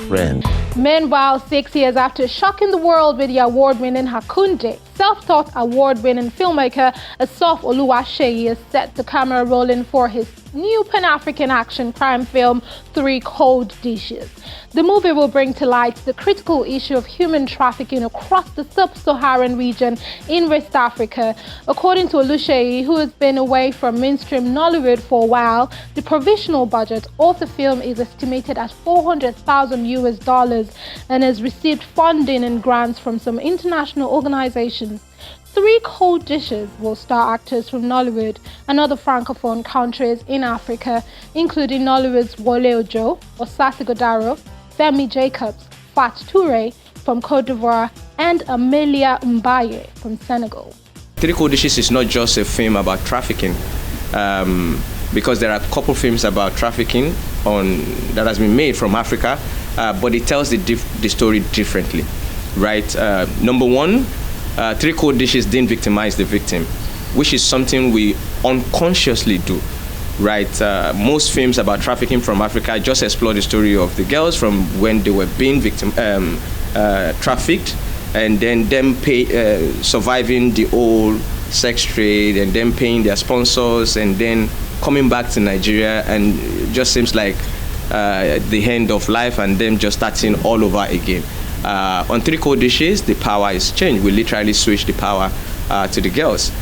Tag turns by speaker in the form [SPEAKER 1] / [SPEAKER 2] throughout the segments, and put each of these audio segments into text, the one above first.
[SPEAKER 1] friend.
[SPEAKER 2] Meanwhile, 6 years after shocking the world with the award-winning Hakunde, self-taught award-winning filmmaker Asurf Oluseyi is set the camera rolling for his new Pan-African action crime film, 3 Cold Dishes. The movie will bring to light the critical issue of human trafficking across the sub-Saharan region in West Africa. According to Oluseyi, who has been away from mainstream Nollywood for a while, the provisional budget of the film is estimated at $400,000 and has received funding and grants from some international organizations. 3 Cold Dishes will star actors from Nollywood and other francophone countries in Africa, including Nollywood's Wole Ojo, Osasi Godaro, Femi Jacobs, Fat Toure from Cote d'Ivoire, and Amelia Mbaye from Senegal.
[SPEAKER 3] 3 Cold Dishes is not just a film about trafficking, because there are a couple films about trafficking that has been made from Africa, but it tells the story differently, right? Number one, 3 Cold Dishes didn't victimize the victim, which is something we unconsciously do, right? Most films about trafficking from Africa just explore the story of the girls from when they were being trafficked, and then them surviving the old sex trade, and then paying their sponsors, and then coming back to Nigeria, and it just seems like the end of life, and them just starting all over again. On 3 Cold Dishes, the power is changed. We literally switch the power to the girls.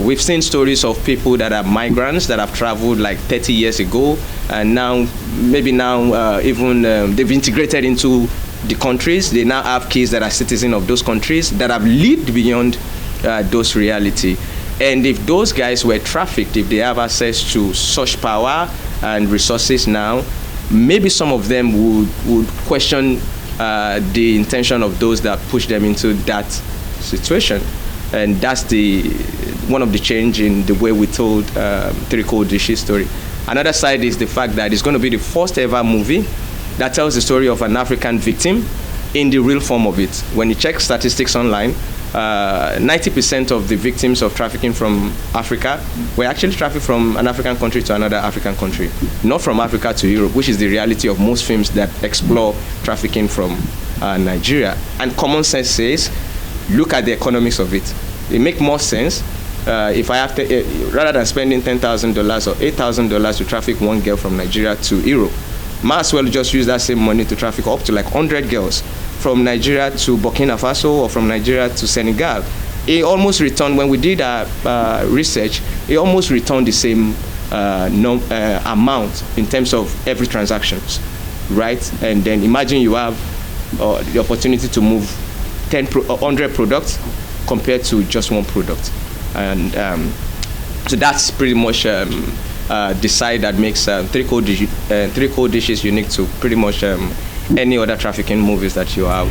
[SPEAKER 3] We've seen stories of people that are migrants that have traveled like 30 years ago, and now, even they've integrated into the countries. They now have kids that are citizens of those countries that have lived beyond those reality. And if those guys were trafficked, if they have access to such power and resources now, maybe some of them would question the intention of those that push them into that situation. And that's one of the change in the way we told 3 Cold Dishes story. Another side is the fact that it's going to be the first ever movie that tells the story of an African victim in the real form of it. When you check statistics online, 90% of the victims of trafficking from Africa were actually trafficked from an African country to another African country, not from Africa to Europe, which is the reality of most films that explore trafficking from Nigeria. And common sense says, look at the economics of it. It makes more sense if I have to, rather than spending $10,000 or $8,000 to traffic one girl from Nigeria to Europe, might as well just use that same money to traffic up to like 100 girls from Nigeria to Burkina Faso or from Nigeria to Senegal. It almost returned, when we did our research, it almost returned the same amount in terms of every transactions, right? And then imagine you have the opportunity to move 100 products compared to just one product. And so that's pretty much the side that makes 3 Cold Dishes unique to pretty much any other trafficking movies that you have.